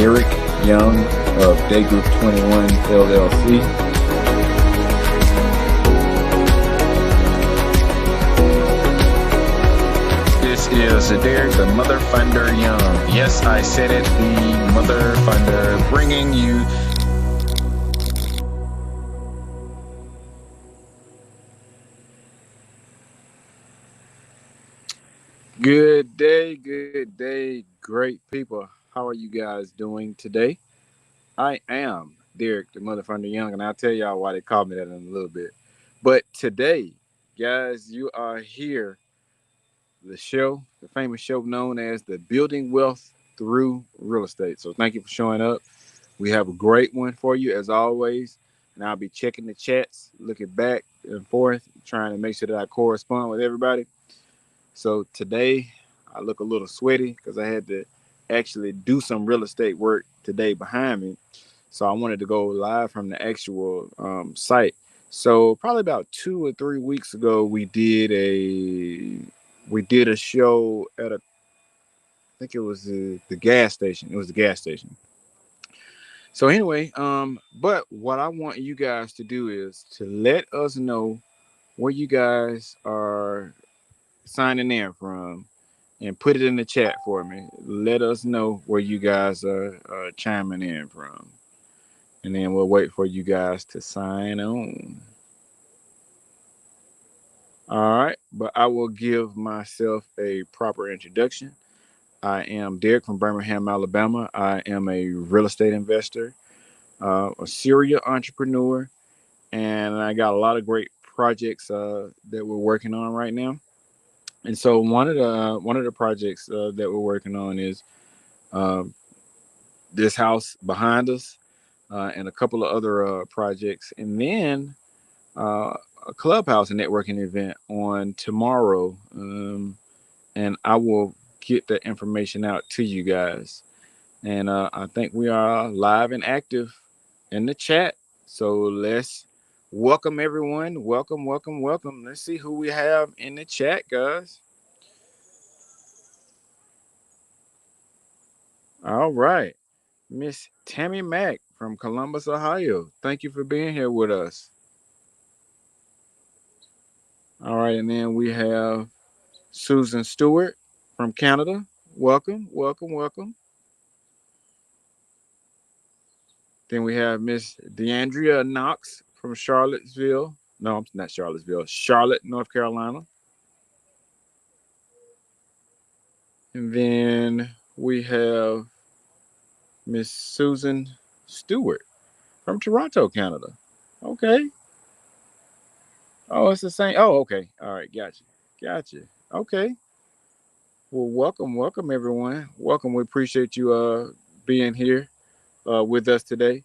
Derrick Young of Daygroup21 LLC. This is Derrick the Mother Funder Young. Yes, I said it, the Mother Funder, bringing you good day, great people. How are you guys doing today? I am Derrick the Mother Funder Young, and I'll tell y'all why they call me that in a little bit. But today, guys, you are here. The famous show known as the Building Wealth Through Real Estate. So thank you for showing up. We have a great one for you as always. And I'll be checking the chats, looking back and forth, trying to make sure that I correspond with everybody. So today I look a little sweaty because I had to actually do some real estate work today behind me. So I wanted to go live from the actual site. So probably about 2 or 3 weeks ago, we did a show at I think it was the gas station. It was the gas station. So anyway, but what I want you guys to do is to let us know where you guys are signing in from and put it in the chat for me. Let us know where you guys are chiming in from. And then we'll wait for you guys to sign on. All right, but I will give myself a proper introduction. I am Derrick from Birmingham, Alabama. I am a real estate investor, a serial entrepreneur, and I got a lot of great projects that we're working on right now. And so one of the projects that we're working on is this house behind us, and a couple of other projects, and then a clubhouse and networking event on tomorrow. And I will get the information out to you guys. And I think we are live and active in the chat. So let's welcome everyone. Welcome. Let's see who we have in the chat, guys. All right. Miss Tammy Mack from Columbus, Ohio. Thank you for being here with us. All right. And then we have Susan Stewart from Canada. Welcome. Then we have Miss DeAndrea Knox from Charlottesville. No, not Charlottesville. Charlotte, North Carolina. And then we have Miss Susan Stewart from Toronto, Canada. Okay. Oh, it's the same. Oh, okay. All right. Gotcha. Okay. Well, welcome everyone. Welcome. We appreciate you being here with us today.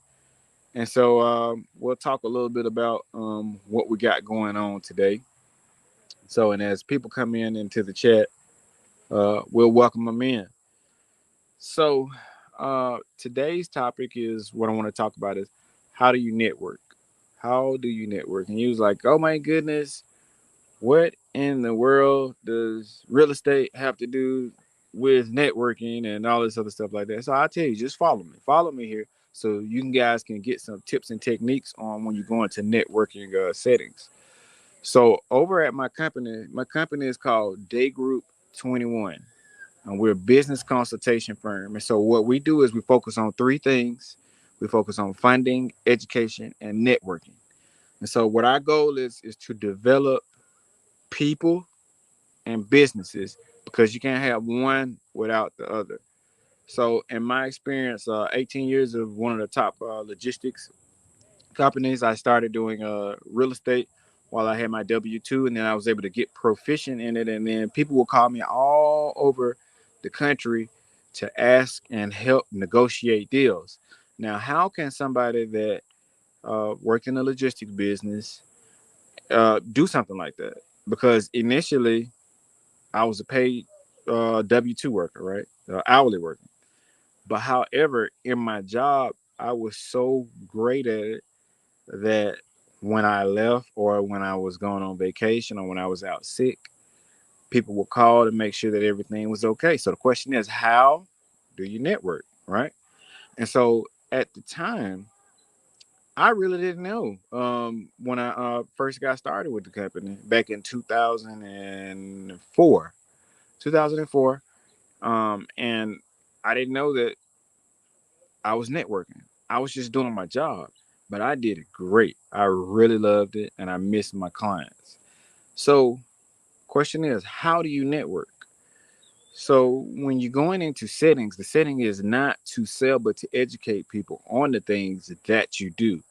And so we'll talk a little bit about what we got going on today. So, and as people come into the chat, we'll welcome them in. So today's topic is what I want to talk about is how do you network? How do you network? And he was like, oh my goodness, what in the world does real estate have to do with networking and all this other stuff like that? So I'll tell you, just follow me here so you guys can get some tips and techniques on when you go into networking settings. So over at my company is called Daygroup21, and we're a business consultation firm. And so what we do is we focus on three things. We focus on funding, education, and networking. And so what our goal is to develop people and businesses, because you can't have one without the other. So in my experience, 18 years of one of the top logistics companies, I started doing real estate while I had my W-2, and then I was able to get proficient in it. And then people will call me all over the country to ask and help negotiate deals. Now, how can somebody that worked in the logistics business do something like that? Because initially I was a paid W-2 worker, right? Hourly worker. But however, in my job, I was so great at it that when I left or when I was going on vacation or when I was out sick, people would call to make sure that everything was okay. So the question is, how do you network, right? And so at the time, I really didn't know when I first got started with the company back in 2004. 2004. And I didn't know that I was networking. I was just doing my job, but I did it great. I really loved it, and I missed my clients. So, question is, how do you network? So, when you're going into settings, the setting is not to sell, but to educate people on the things that you do.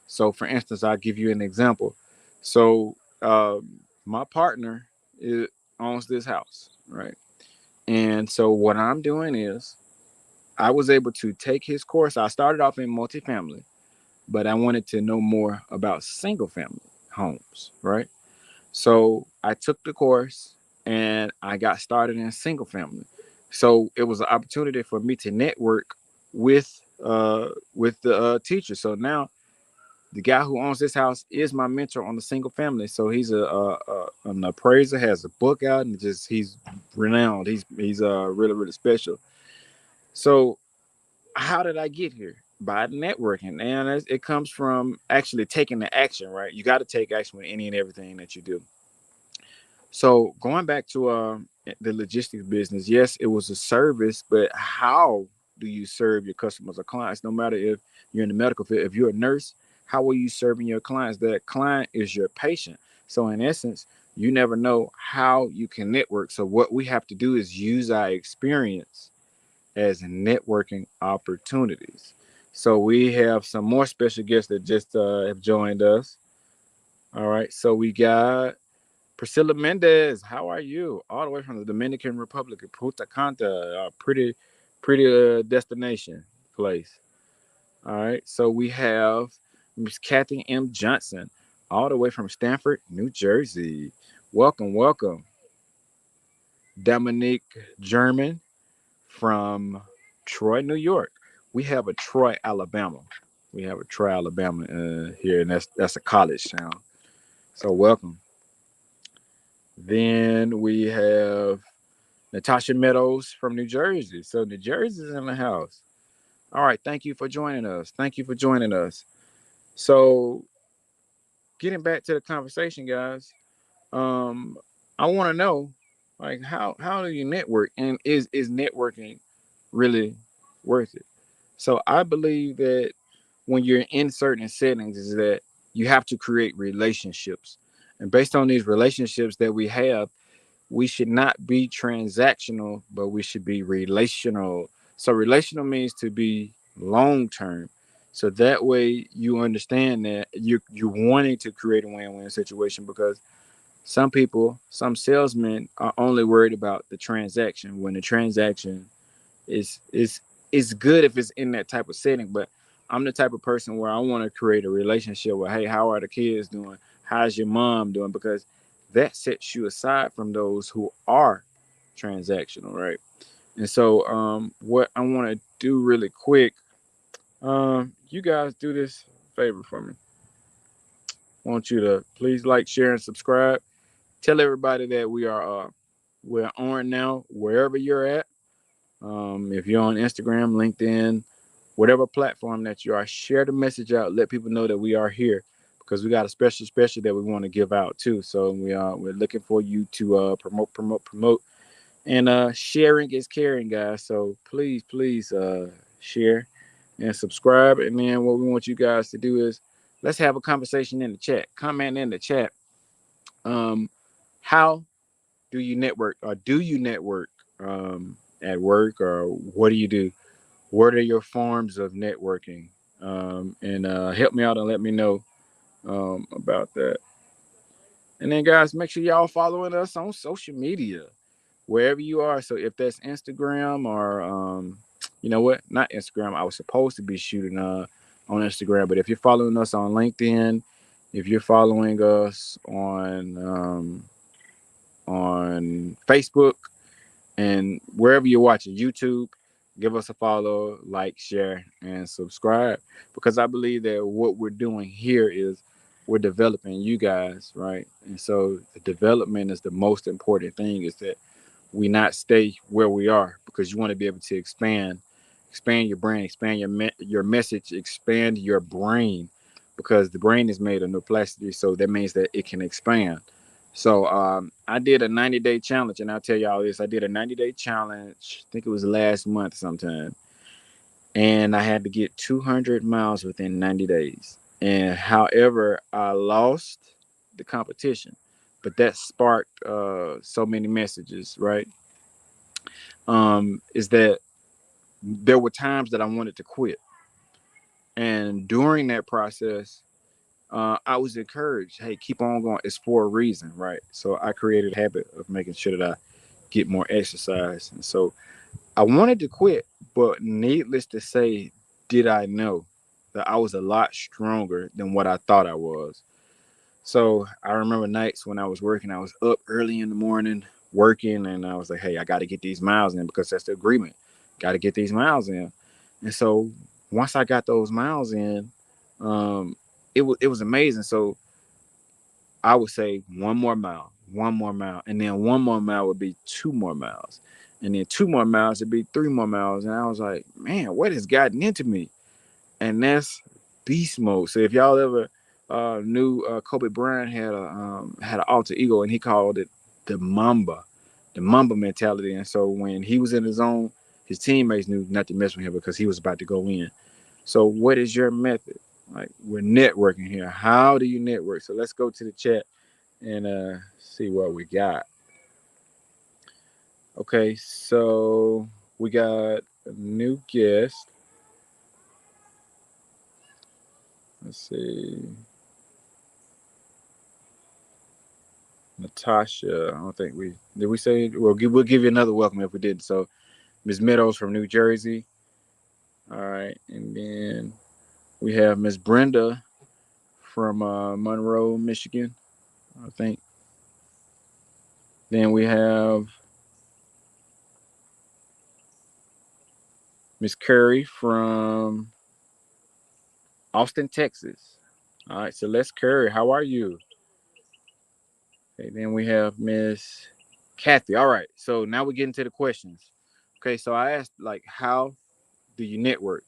So, for instance, I'll give you an example. So, my partner is, owns this house, right? And so, what I'm doing is I was able to take his course. I started off in multifamily, but I wanted to know more about single family homes, right? So I took the course and I got started in single family. So it was an opportunity for me to network with the teacher. So now the guy who owns this house is my mentor on the single family. So he's an appraiser, has a book out, and just he's renowned. He's really really special. So how did I get here? By networking, and it comes from actually taking the action. Right, you got to take action with any and everything that you do. So going back to the logistics business, yes, it was a service, but how do you serve your customers or clients? No matter if you're in the medical field, if you're a nurse, how are you serving your clients? That client is your patient. So in essence, you never know how you can network. So what we have to do is use our experience as networking opportunities. So we have some more special guests that just have joined us. All right. So we got Priscilla Mendez. How are you? All the way from the Dominican Republic of Punta Cana, a pretty destination place. All right. So we have Miss Kathy M. Johnson, all the way from Stanford, New Jersey. Welcome, welcome. Dominique German from Troy, New York. We have a Troy, Alabama. We have a Troy, Alabama here, and that's a college town. So welcome. Then we have Natasha Meadows from New Jersey. So New Jersey's in the house. All right, thank you for joining us. Thank you for joining us. So getting back to the conversation, guys. Um, I want to know, like, how do you network, and is networking really worth it? So I believe that when you're in certain settings, is that you have to create relationships, and based on these relationships that we have, we should not be transactional, but we should be relational. So relational means to be long term. So that way you understand that you're wanting to create a win-win situation, because some people, some salesmen are only worried about the transaction, when the transaction is good if it's in that type of setting. But I'm the type of person where I want to create a relationship with, hey, how are the kids doing? How's your mom doing? Because that sets you aside from those who are transactional, right? And so what I want to do really quick, you guys do this favor for me. I want you to please like, share, and subscribe. Tell everybody that we're on now wherever you're at. If you're on Instagram, LinkedIn, whatever platform that you are, share the message out. Let people know that we are here, because we got a special that we want to give out too. So we're looking for you to promote, and sharing is caring, guys. So please share and subscribe. And then what we want you guys to do is, let's have a conversation in the chat. Comment in the chat. How do you network, or do you network at work, or what do you do? What are your forms of networking? And help me out and let me know about that. And then, guys, make sure y'all following us on social media, wherever you are. So if that's Instagram, or you know what, not Instagram. I was supposed to be shooting on Instagram, but if you're following us on LinkedIn, if you're following us on Facebook, and wherever you're watching, YouTube, give us a follow, like, share, and subscribe. Because I believe that what we're doing here is we're developing you guys, right? And so the development is the most important thing, is that we not stay where we are, because you want to be able to expand expand your brain, expand your message, expand your brain, because the brain is made of neuroplasticity, so that means that it can expand. So I did a 90-day challenge, and I'll tell y'all this: I did a 90-day challenge. I think it was last month sometime, and I had to get 200 miles within 90 days. And however, I lost the competition, but that sparked so many messages, right? Is that there were times that I wanted to quit, and during that process, I was encouraged. Hey, keep on going. It's for a reason, right? So I created a habit of making sure that I get more exercise, and so I wanted to quit, but needless to say, did I know that I was a lot stronger than what I thought I was. So I remember nights when I was working, I was up early in the morning working, and I was like, hey, I got to get these miles in because that's the agreement. Got to get these miles in. And so once I got those miles in, um, it was amazing. So I would say one more mile, and then one more mile would be 2 more miles, and then 2 more miles would be 3 more miles. And I was like, man, what has gotten into me? And that's beast mode. So if y'all ever knew Kobe Bryant had an alter ego, and he called it the the Mamba mentality. And so when he was in his zone, his teammates knew not to mess with him because he was about to go in. So what is your method? Like, we're networking here. How do you network? So let's go to the chat and see what we got. Okay, so we got a new guest. Let's see. Natasha. I don't think we did. We say we'll give you another welcome if we did. So Miss Meadows from New Jersey. All right, and then we have Miss Brenda from Monroe, Michigan. I think. Then we have Miss Curry from Austin, Texas. All right, Celeste Curry, how are you? Okay, then we have Miss Kathy. All right, so now we get into the questions. Okay, so I asked, like, how do you network?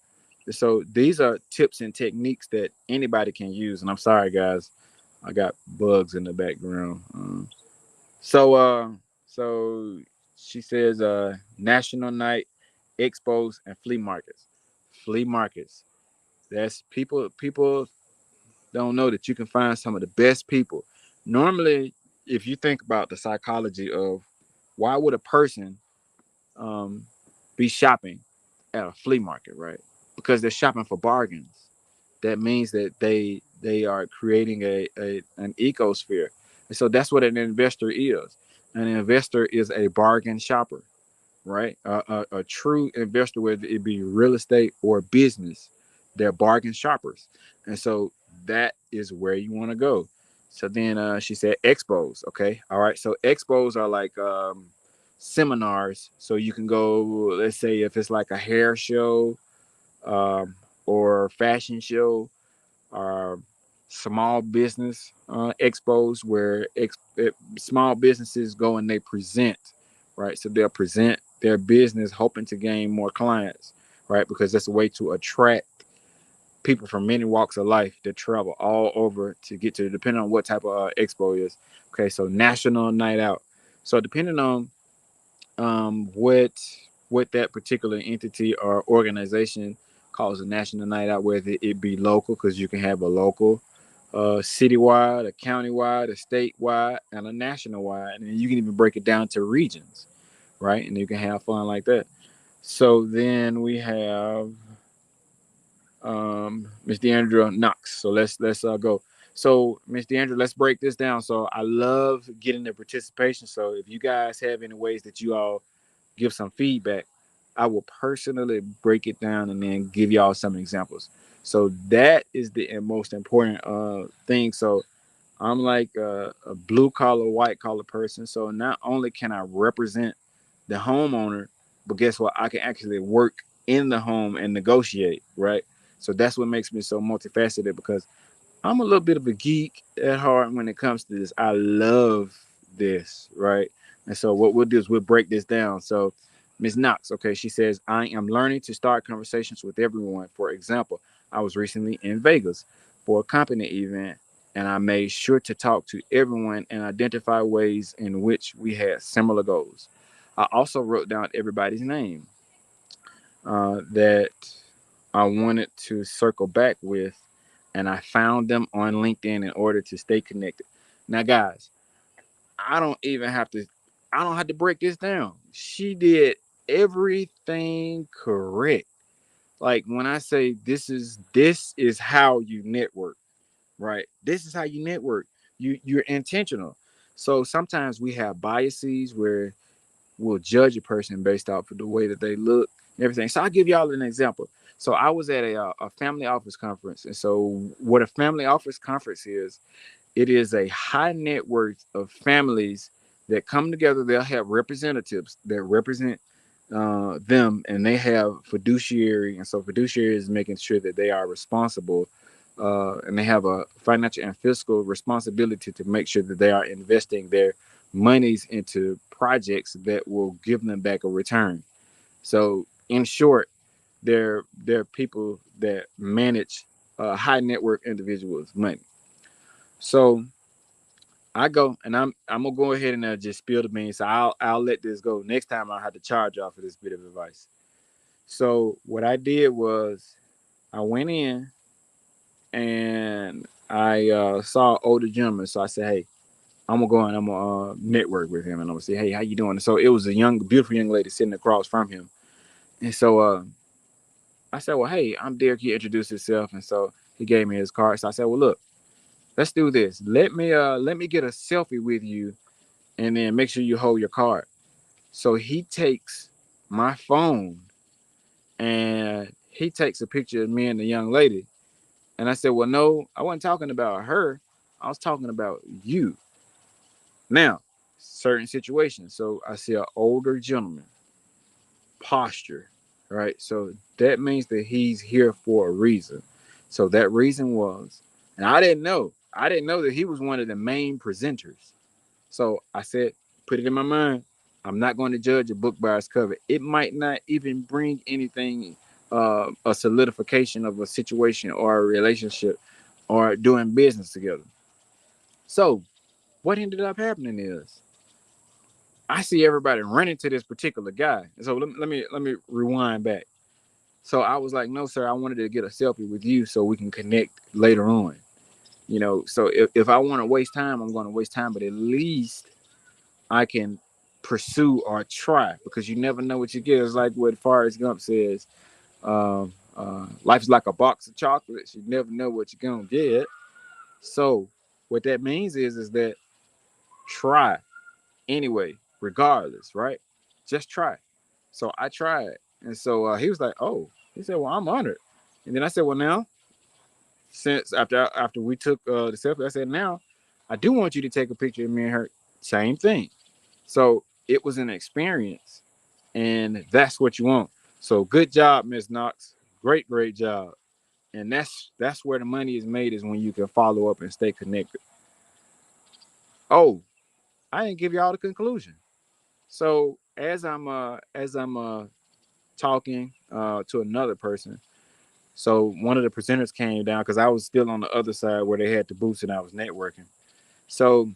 So these are tips and techniques that anybody can use. And I'm sorry, guys, I got bugs in the background. So uh, so she says, National Night, expos, and flea markets. Flea markets. That's people don't know that you can find some of the best people. Normally, if you think about the psychology of why would a person um, be shopping at a flea market, right? Because they're shopping for bargains. That means that they are creating a an ecosphere, and so that's what an investor is. An investor is a bargain shopper, right? A true investor, whether it be real estate or business, they're bargain shoppers. And so that is where you want to go. So then she said expos. Okay. All right. So expos are like seminars. So you can go, let's say if it's like a hair show um, or fashion show, or small business expos where small businesses go and they present, right? So they'll present their business hoping to gain more clients, right? Because that's a way to attract people from many walks of life that travel all over to get to, depending on what type of expo is. Okay, so national night out. So depending on what that particular entity or organization calls a national night out, whether it be local, because you can have a local, citywide, a countywide, a statewide, and a national wide, and you can even break it down to regions, right? And you can have fun like that. So then we have Miss Deandra Knox. So let's go. So Miss Deandra, let's break this down. So I love getting the participation. So if you guys have any ways that you all give some feedback, I will personally break it down and then give y'all some examples. So that is the most important thing. So I'm like a blue collar, white collar person. So not only can I represent the homeowner, but guess what? I can actually work in the home and negotiate, right? So that's what makes me so multifaceted, because I'm a little bit of a geek at heart when it comes to this. I love this, right? And so what we'll do is we'll break this down. So Ms. Knox, okay, she says, I am learning to start conversations with everyone. For example, I was recently in Vegas for a company event, and I made sure to talk to everyone and identify ways in which we had similar goals. I also wrote down everybody's name that I wanted to circle back with, and I found them on LinkedIn in order to stay connected. Now, guys, I don't even have to. I don't have to break this down. She did everything correct. Like when I say this is how you network, right? This is how you network. You're intentional. So sometimes we have biases where we'll judge a person based off of the way that they look and everything. So I'll give y'all an example. So I was at a family office conference, and so what a family office conference is, it is a high net worth of families that come together. They'll have representatives that represent them, and they have fiduciary. And so fiduciary is making sure that they are responsible, and they have a financial and fiscal responsibility to make sure that they are investing their monies into projects that will give them back a return. So, in short, they're people that manage high net worth individuals' money. So I go and I'm gonna go ahead and just spill the beans. So I'll let this go. Next time I'll have to charge y'all for this bit of advice. So what I did was I went in and I saw an older gentleman. So I said, hey, I'm gonna go and I'm gonna network with him and I'm gonna say, hey, how you doing? So it was a young, beautiful young lady sitting across from him. And so I said, well, hey, I'm Derrick. He introduced himself, and so he gave me his card. So I said, well, look, let's do this. Let me get a selfie with you and then make sure you hold your card. So he takes my phone and he takes a picture of me and the young lady. And I said, well, no, I wasn't talking about her. I was talking about you. Now, certain situations. So I see an older gentleman, posture, right? So that means that he's here for a reason. So that reason was, and I didn't know that he was one of the main presenters. So I said, put it in my mind. I'm not going to judge a book by its cover. It might not even bring anything, a solidification of a situation or a relationship or doing business together. So what ended up happening is I see everybody running to this particular guy. And so let me rewind back. So I was like, no, sir, I wanted to get a selfie with you so we can connect later on. So if I want to waste time, I'm going to waste time, but at least I can pursue or try because you never know what you get. It's like what Forrest Gump says, life's like a box of chocolates. You never know what you're going to get. So what that means is that try anyway, regardless, right? Just try. So I tried. And so he was like, oh, he said, well, I'm honored. And then I said, well, now, since after we took the selfie, I said, now I do want you to take a picture of me and her. Same thing. So it was an experience, and that's what you want. So good job, Miss Knox. Great, great job. And that's where the money is made is when you can follow up and stay connected. Oh, I didn't give y'all the conclusion. So as I'm talking to another person, so one of the presenters came down because I was still on the other side where they had the booths and I was networking. So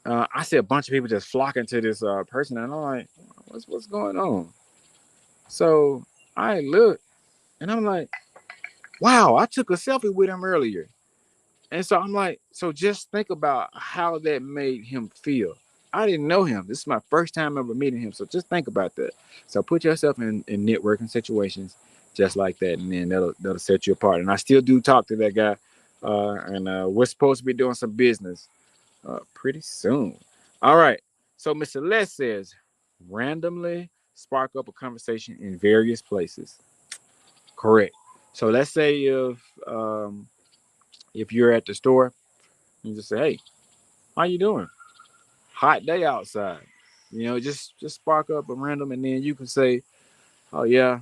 I see a bunch of people just flocking to this person, and I'm like, what's going on? So I look and I'm like, wow, I took a selfie with him earlier. And so I'm like, so just think about how that made him feel. I didn't know him. This is my first time ever meeting him. So just think about that. So put yourself in networking situations just like that, and then that'll set you apart. And I still do talk to that guy. And we're supposed to be doing some business pretty soon. All right. So Mr. Les says, randomly spark up a conversation in various places. Correct. So let's say if you're at the store, you just say, "Hey, how you doing? Hot day outside." Just spark up a random, and then you can say, "Oh yeah,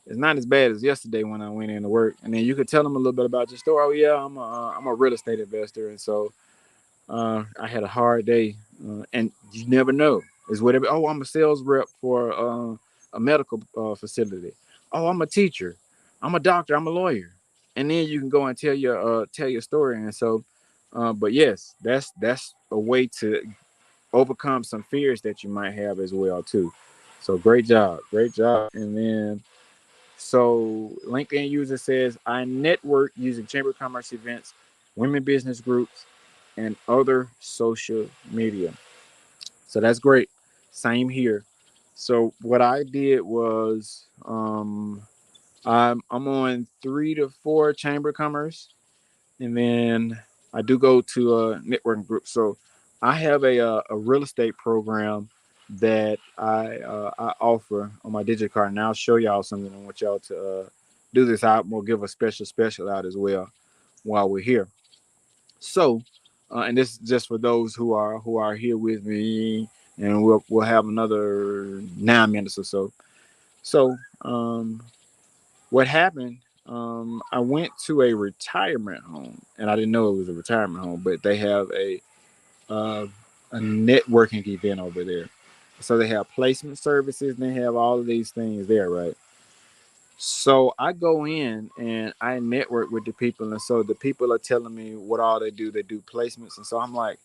it's not as bad as yesterday when I went into work." And then you could tell them a little bit about your store. "Oh yeah, I'm a real estate investor, and so I had a hard day." And you never know. Is whatever. Oh, I'm a sales rep for a medical facility. Oh, I'm a teacher. I'm a doctor. I'm a lawyer. And then you can go and tell your story. And so, but yes, that's a way to overcome some fears that you might have as well too. So great job. And then so LinkedIn user says I network using Chamber of Commerce events, women business groups, and other social media. So that's great. Same here. So what I did was I'm on 3 to 4 Chamber of Commerce, and then I do go to a networking group. So I have a real estate program that I offer on my digital card, and I'll show y'all something. I want y'all to do this. I will give a special out as well while we're here. So, and this is just for those who are here with me, and we'll have another 9 minutes or so. So, what happened? I went to a retirement home, and I didn't know it was a retirement home, but they have uh, a networking event over there. So they have placement services, and they have all of these things there, right? So I go in and I network with the people, and so the people are telling me what all they do. They do placements, and so I'm like,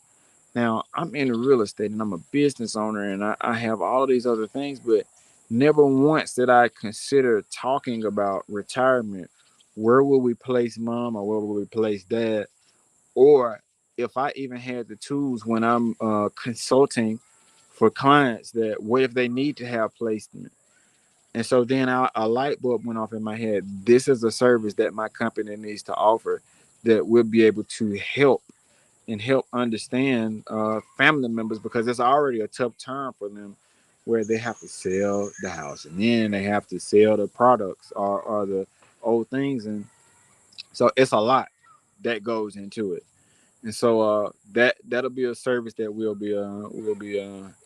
now I'm in real estate and I'm a business owner, and I have all these other things, but never once did I consider talking about retirement. Where will we place mom, or where will we place dad? Or if I even had the tools when I'm consulting for clients, that what if they need to have placement? And so then a light bulb went off in my head. This is a service that my company needs to offer that will be able to help understand family members, because it's already a tough time for them where they have to sell the house, and then they have to sell the products or the old things. And so it's a lot that goes into it. And so that'll be a service that we'll be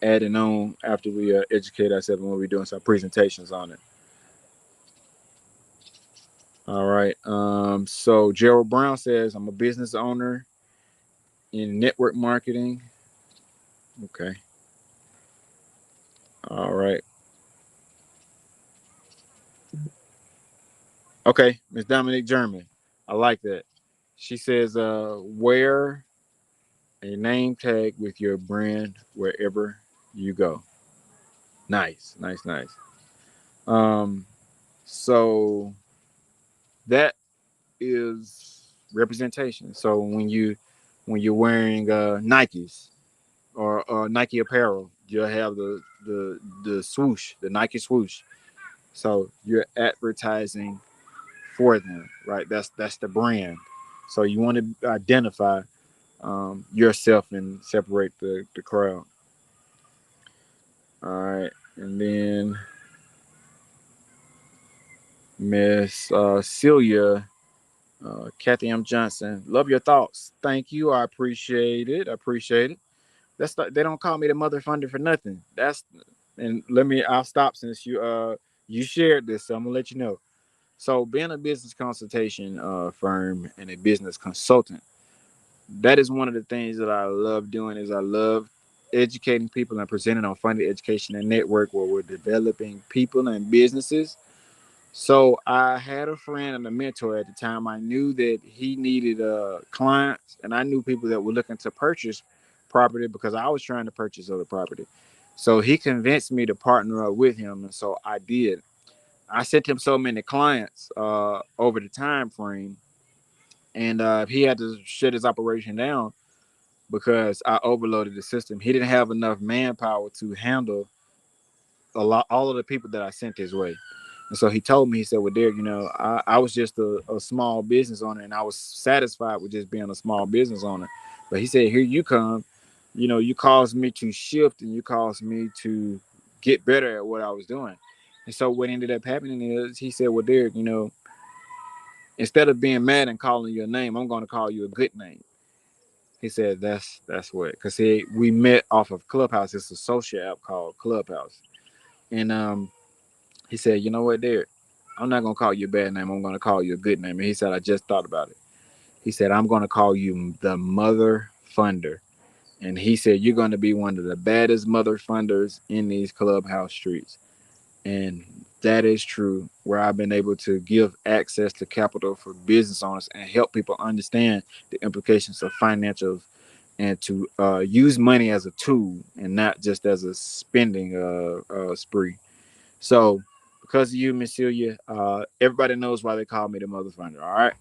adding on after we educate ourselves, and we'll be doing some presentations on it. All right. So Gerald Brown says, I'm a business owner in network marketing. Okay. All right. Okay. Miss Dominique German. I like that. She says, wear a name tag with your brand wherever you go. Nice, nice, nice. Um, so that is representation. So when you're wearing Nikes or Nike apparel, you'll have the swoosh, the Nike swoosh. So you're advertising for them, right? That's the brand. So you want to identify yourself and separate the crowd. All right, and then Miss Celia, Kathy M. Johnson, love your thoughts. Thank you. I appreciate it. I appreciate it. They don't call me the mother funder for nothing. And I'll stop since you shared this, so I'm gonna let you know. So being a business consultation firm and a business consultant, that is one of the things that I love doing. Is I love educating people and presenting on funded education and network where we're developing people and businesses. So I had a friend and a mentor at the time. I knew that he needed clients, and I knew people that were looking to purchase property because I was trying to purchase other property. So he convinced me to partner up with him, and so I did. I sent him so many clients over the time frame, and he had to shut his operation down because I overloaded the system. He didn't have enough manpower to handle all of the people that I sent his way. And so he told me, he said, well, Derrick, I was just a small business owner, and I was satisfied with just being a small business owner. But he said, here you come, you caused me to shift, and you caused me to get better at what I was doing. And so what ended up happening is he said, well, Derrick, instead of being mad and calling your name, I'm going to call you a good name. He said, that's what, because we met off of Clubhouse. It's a social app called Clubhouse. And he said, you know what, Derrick, I'm not going to call you a bad name. I'm going to call you a good name. And he said, I just thought about it. He said, I'm going to call you the Mother Funder. And he said, you're going to be one of the baddest mother funders in these clubhouse streets. And that is true, where I've been able to give access to capital for business owners and help people understand the implications of financials and to use money as a tool and not just as a spending spree. So, because of you, Miss Celia, everybody knows why they call me the mother funder. All right.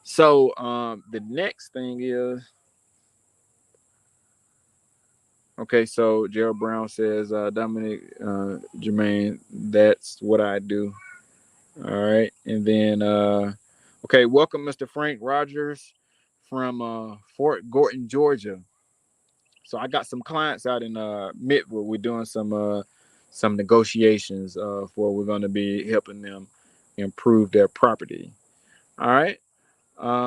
So, the next thing is, okay, so Gerald Brown says, Dominic, Jermaine, that's what I do. All right. And then, okay, welcome, Mr. Frank Rogers from Fort Gordon, Georgia. So I got some clients out in Midwood. We're doing some negotiations for we're going to be helping them improve their property. All right.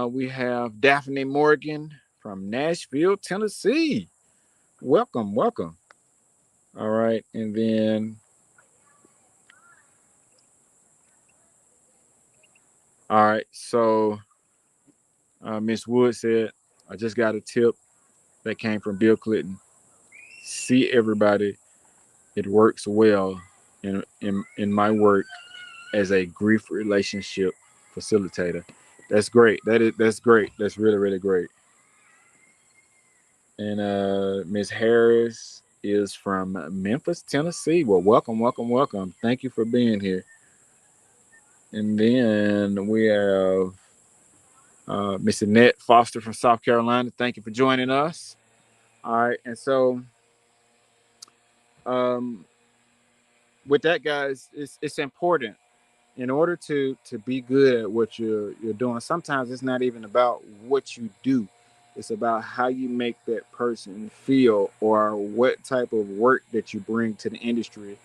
We have Daphne Morgan from Nashville, Tennessee. Welcome, welcome. All right, and then all right. So Miss Wood said, "I just got a tip that came from Bill Clinton. See everybody. It works well in my work as a grief relationship facilitator." That's great. That's great. That's really really great. And Miss Harris is from Memphis, Tennessee. Well, welcome, welcome, welcome. Thank you for being here. And then we have Miss Annette Foster from South Carolina. Thank you for joining us. All right, and so um, with that, guys, it's important in order to be good at what you're doing. Sometimes it's not even about what you do; it's about how you make that person feel or what type of work that you bring to the industry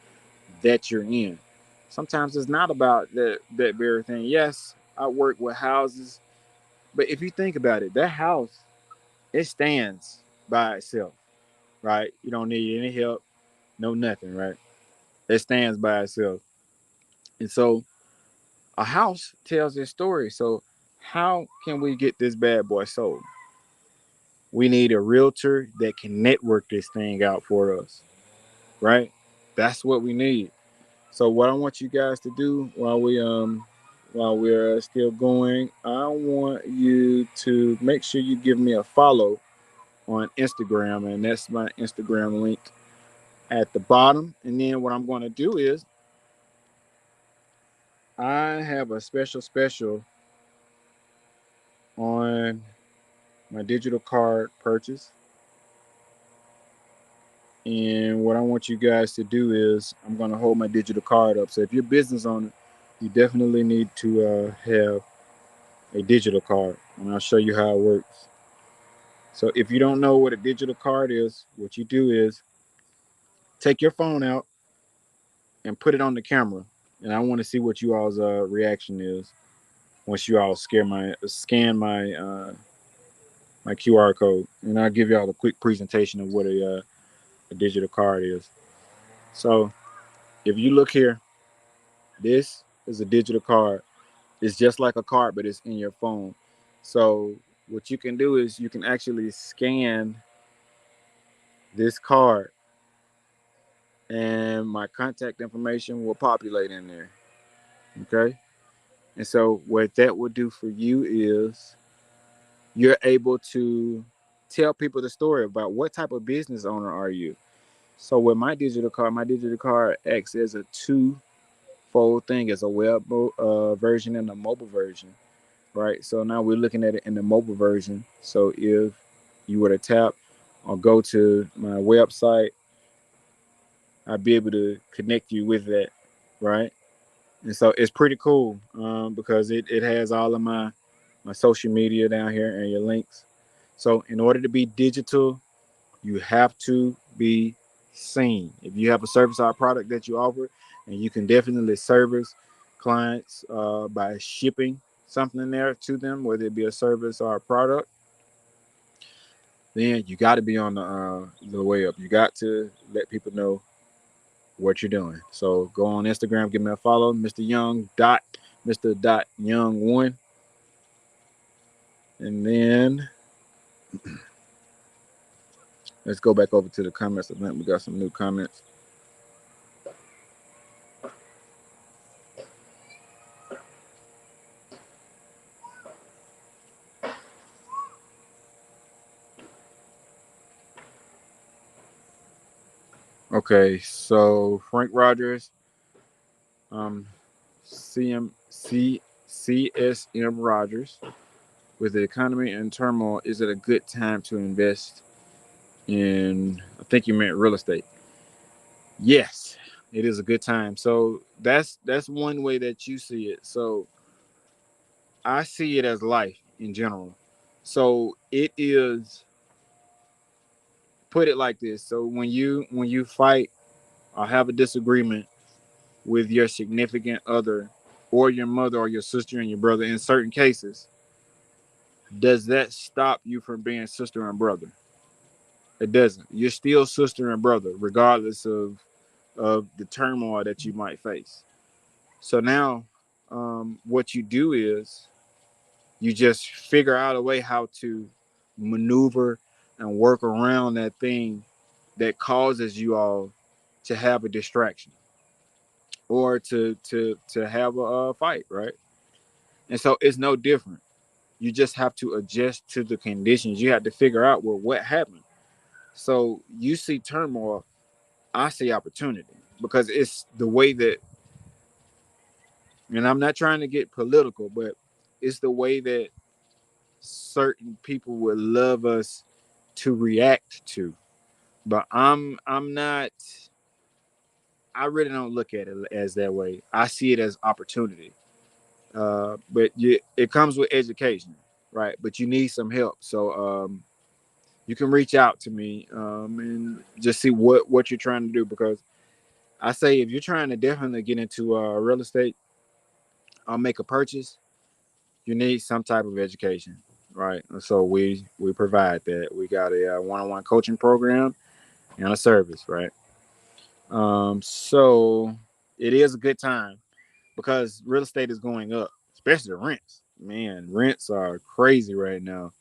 that you're in. Sometimes it's not about that very thing. Yes, I work with houses, but if you think about it, that house, it stands by itself, right? You don't need any help, no nothing, right? It stands by itself. And so a house tells its story. So how can we get this bad boy sold? We need a realtor that can network this thing out for us, right? That's what we need. So what I want you guys to do while we're still going, I want you to make sure you give me a follow on Instagram, and that's my Instagram link at the bottom. And then what I'm going to do is I have a special on my digital card purchase. And what I want you guys to do is I'm going to hold my digital card up. So if you're a business owner, you definitely need to have a digital card. And I'll show you how it works. So if you don't know what a digital card is, what you do is take your phone out and put it on the camera. And I want to see what you all's reaction is once you all scan my QR code, and I'll give y'all a quick presentation of what a digital card is. So if you look here, this is a digital card. It's just like a card, but it's in your phone. So what you can do is you can actually scan this card, and my contact information will populate in there. Okay. And so what that will do for you is you're able to tell people the story about what type of business owner are you. So with my digital card acts as a two-fold thing, as a web version and a mobile version, right? So now we're looking at it in the mobile version. So if you were to tap or go to my website, I'd be able to connect you with that, right? And so it's pretty cool because it has all of my social media down here and your links. So in order to be digital, you have to be seen. If you have a service or product that you offer, and you can definitely service clients by shipping something in there to them, whether it be a service or a product, then you got to be on the way up. You got to let people know what you're doing. So go on Instagram, give me a follow, Mr. Young 1, and then Let's go back over to the comments. I think we got some new comments. Okay, so Frank Rogers, um, CSM Rogers, with the economy in turmoil, is it a good time to invest in? I think you meant real estate. Yes, it is a good time. So that's one way that you see it. So I see it as life in general. So it is, put it like this. So when you fight or have a disagreement with your significant other or your mother or your sister and your brother in certain cases, does that stop you from being sister and brother? It doesn't. You're still sister and brother, regardless of the turmoil that you might face. So now, what you do is you just figure out a way how to maneuver and work around that thing that causes you all to have a distraction or to have a fight, right? And so it's no different. You just have to adjust to the conditions. You have to figure out, well, what happened. So you see turmoil, I see opportunity, because it's the way that, and I'm not trying to get political, but it's the way that certain people would love us to react to. But I'm not, I really don't look at it as that way. I see it as opportunity. But it comes with education, right? But you need some help. So you can reach out to me and just see what you're trying to do. Because I say, if you're trying to definitely get into real estate or make a purchase, you need some type of education, right? So we provide that. We got a one-on-one coaching program and a service, right? So it is a good time because real estate is going up, especially the rents. Man, rents are crazy right now.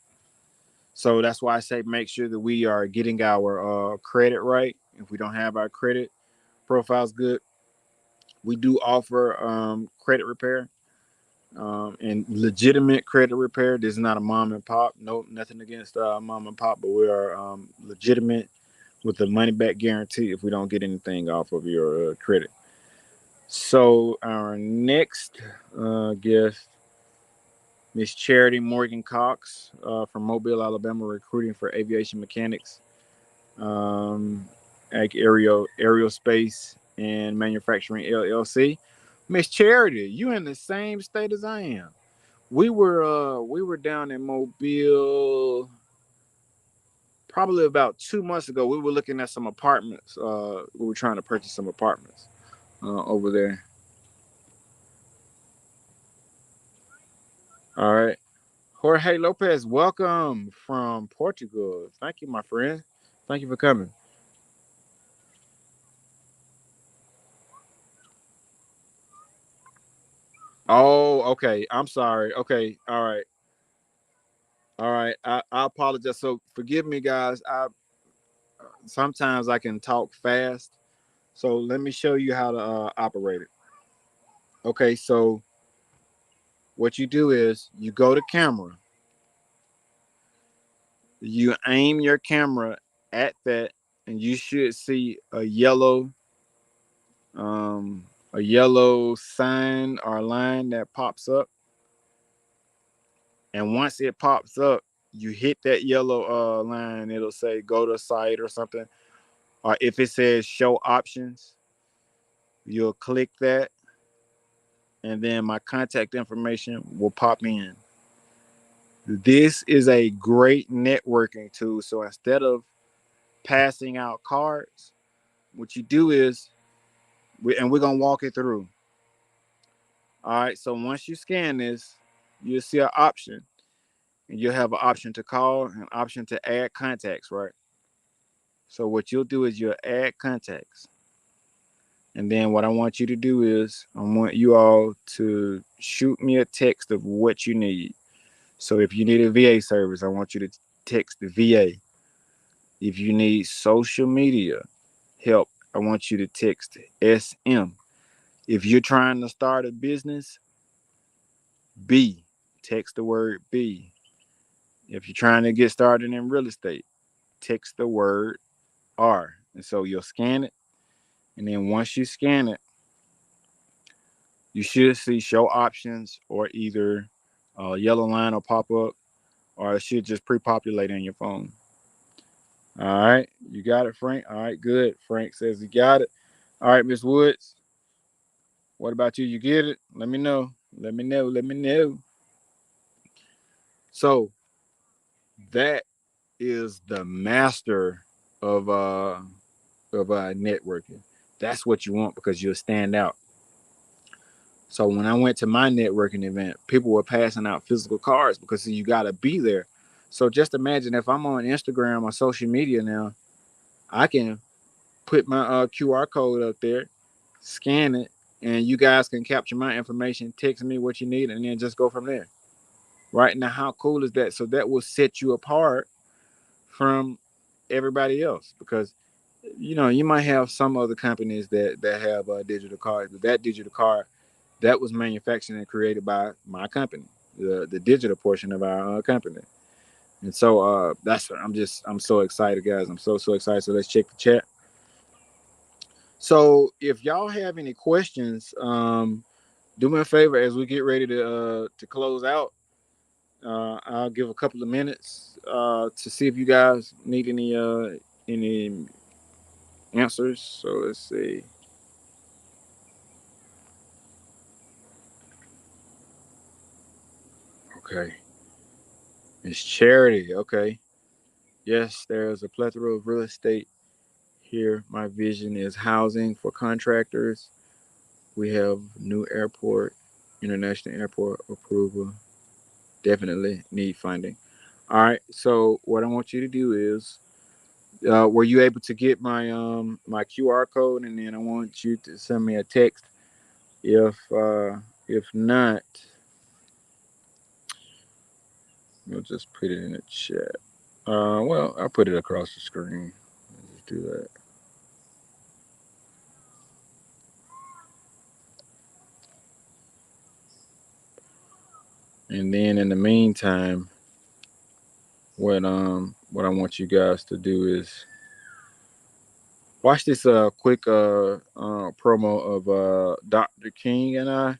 So that's why I say make sure that we are getting our credit right. If we don't have our credit profiles good, we do offer credit repair and legitimate credit repair. This is not a mom and pop. No, nothing against mom and pop, but we are legitimate with the money back guarantee if we don't get anything off of your credit. So our next guest, Miss Charity Morgan Cox from Mobile, Alabama, recruiting for aviation mechanics, um, aerospace and manufacturing LLC. Miss Charity, you in the same state as I am. We were down in Mobile probably about 2 months ago. We were looking at some apartments. We were trying to purchase some apartments over there. All right. Jorge Lopez, welcome from Portugal. Thank you, my friend. Thank you for coming. Oh, okay. I'm sorry. Okay. All right. All right. I apologize. So forgive me, guys. I sometimes I can talk fast. So let me show you how to operate it. Okay. So what you do is you go to camera. You aim your camera at that, and you should see um, a yellow sign or line that pops up. And once it pops up, you hit that yellow line. It'll say go to site or something. Or if it says show options, you'll click that, and then my contact information will pop in. This is a great networking tool. So instead of passing out cards, what you do is, and we're gonna walk it through. All right. So once you scan this, you'll see an option, and you'll have an option to call, an option to add contacts, right? So what you'll do is you'll add contacts. And then what I want you to do is I want you all to shoot me a text of what you need. So if you need a VA service, I want you to text the VA. If you need social media help, I want you to text SM. If you're trying to start a business, B. Text the word B. If you're trying to get started in real estate, text the word R. And so you'll scan it. And then once you scan it, you should see show options or either a yellow line will pop up or it should just pre-populate in your phone. All right. You got it, Frank? All right, good. Frank says he got it. All right, Miss Woods. What about you? You get it? Let me know. Let me know. Let me know. So that is the master of networking. That's what you want because you'll stand out. So when I went to my networking event, people were passing out physical cards because you got to be there. So just imagine if I'm on Instagram or social media now, I can put my QR code up there, scan it, and you guys can capture my information, text me what you need, and then just go from there. Right now, how cool is that? So that will set you apart from everybody else because you might have some other companies that have digital cards, but that digital card that was manufactured and created by my company, the digital portion of our company. And so I'm so excited, guys. I'm so excited. So let's check the chat. So if y'all have any questions, do me a favor as we get ready to close out. I'll give a couple of minutes to see if you guys need any answers. So let's see. Okay. It's charity. Okay. Yes, there's a plethora of real estate here. My vision is housing for contractors. We have new airport, international airport approval. Definitely need funding. All right. So what I want you to do is, were you able to get my QR code? And then I want you to send me a text. If not, we'll just put it in the chat. Well, I'll put it across the screen. Let's just do that. And then in the meantime, what I want you guys to do is watch this quick promo of Dr. King and I.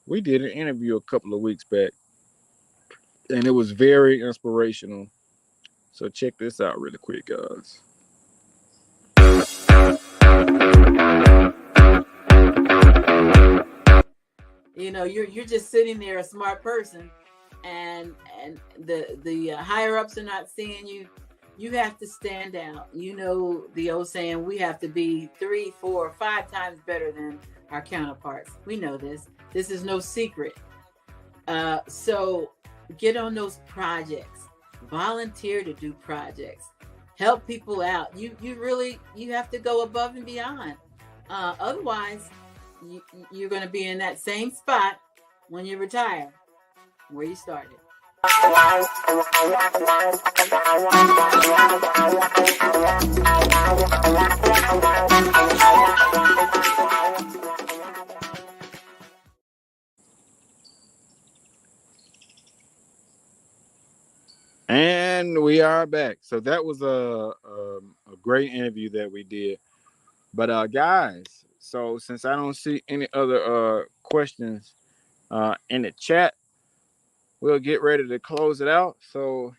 We did an interview a couple of weeks back, and it was very inspirational. So check this out really quick, guys. You're just sitting there, a smart person, and the higher ups are not seeing you. You have to stand out. The old saying, we have to be 3, 4, 5 times better than our counterparts. We know this. This is no secret. So get on those projects. Volunteer to do projects. Help people out. You have to go above and beyond. Otherwise, you're going to be in that same spot when you retire, where you started. And we are back. So that was a great interview that we did. But guys, so since I don't see any other questions in the chat, we'll get ready to close it out. So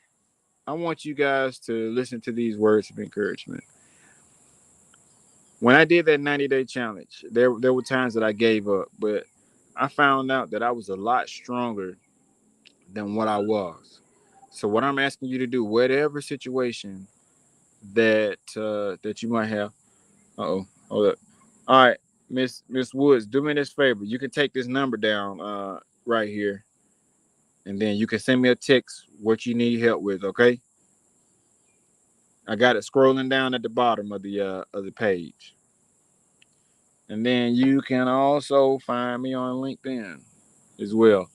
I want you guys to listen to these words of encouragement. When I did that 90-day challenge, there were times that I gave up, but I found out that I was a lot stronger than what I was. So what I'm asking you to do, whatever situation that you might have. Hold up. All right, Miss Woods, do me this favor. You can take this number down right here, and then you can send me a text what you need help with. Okay. I got it scrolling down at the bottom of the page. And then you can also find me on LinkedIn as well.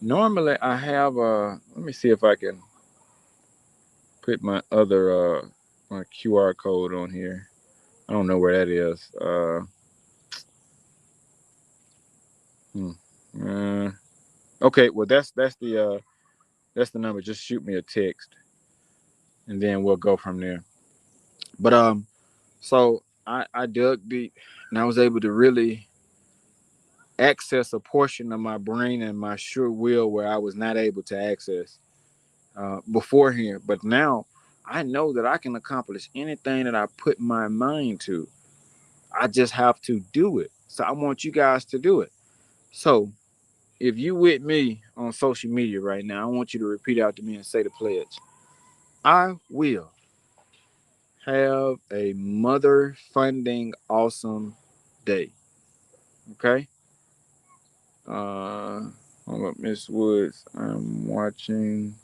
Normally I have let me see if I can put my other my QR code on here. I don't know where that is. Hmm. Uh, okay, well that's the number. Just shoot me a text, and then we'll go from there. But so I dug deep, and I was able to really access a portion of my brain and my sure will where I was not able to access beforehand. But now I know that I can accomplish anything that I put my mind to. I just have to do it. So I want you guys to do it. So if you with me on social media right now, I want you to repeat out to me and say the pledge. I will have a mother funding awesome day. Okay. Hold up, Miss Woods. I'm watching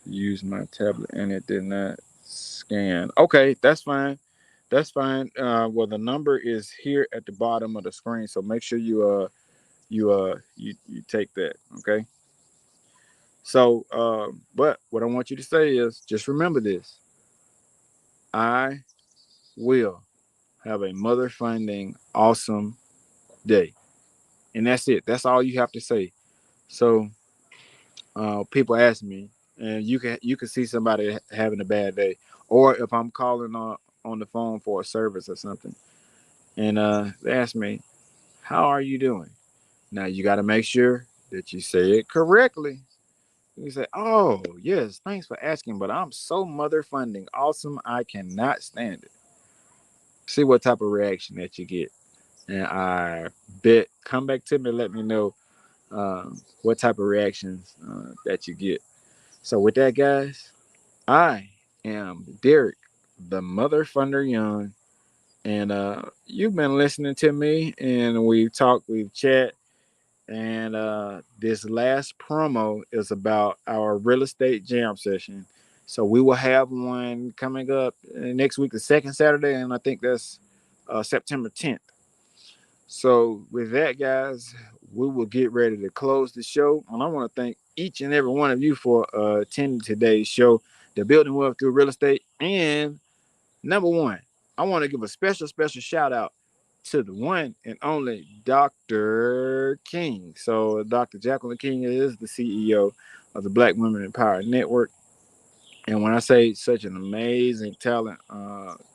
to use my tablet and it did not scan. Okay, that's fine. That's fine. Well, the number is here at the bottom of the screen, so make sure you take that. Okay. So, but what I want you to say is just remember this. I will have a mother funding awesome day, and that's it. That's all you have to say. So, people ask me, and you can see somebody having a bad day, or if I'm calling on the phone for a service or something, and they ask me, "How are you doing?" Now you got to make sure that you say it correctly. You say, "Oh yes, thanks for asking, but I'm so mother funding awesome, I cannot stand it." See what type of reaction that you get, and I bet come back to me, let me know what type of reactions that you get. So with that, guys, I am Derrick, the Mother Funder Young, and you've been listening to me, and we've talked, we've chat, and this last promo is about our real estate jam session. So we will have one coming up next week, the second Saturday, and I think that's September 10th. So with that, guys, we will get ready to close the show. And I want to thank each and every one of you for attending today's show, The Building Wealth Through Real Estate. And number one, I want to give a special shout out to the one and only Dr. King. So Dr. Jacqueline King is the CEO of the Black Women Empowered Network. And when I say such an amazing talent,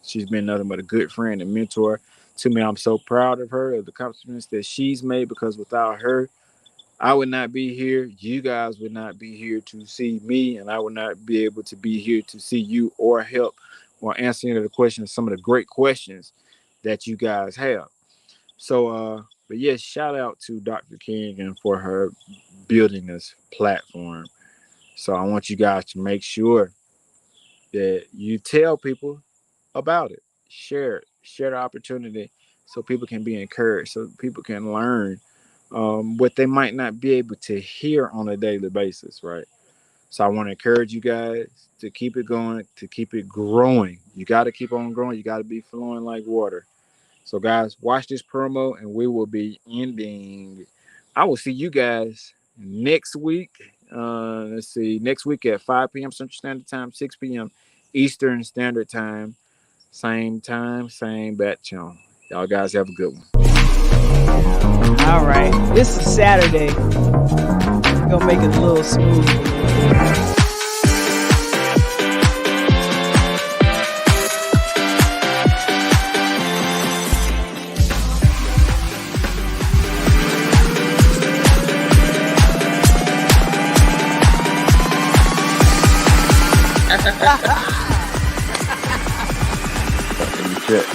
she's been nothing but a good friend and mentor to me. I'm so proud of her, of the accomplishments that she's made, because without her, I would not be here. You guys would not be here to see me, and I would not be able to be here to see you or help or answer any of the questions, some of the great questions that you guys have. So, but yes, shout out to Dr. King and for her building this platform. So I want you guys to make sure that you tell people about it. Share the opportunity so people can be encouraged, so people can learn what they might not be able to hear on a daily basis, right? So I want to encourage you guys to keep it going, to keep it growing. You got to keep on growing. You got to be flowing like water. So guys, watch this promo and we will be ending. I will see you guys next week. Let's see, next week at 5 p.m. Central Standard Time, 6 p.m. Eastern Standard Time. Same time, same bat channel. Y'all guys have a good one. All right, this is Saturday. We're gonna make it a little smooth. Check.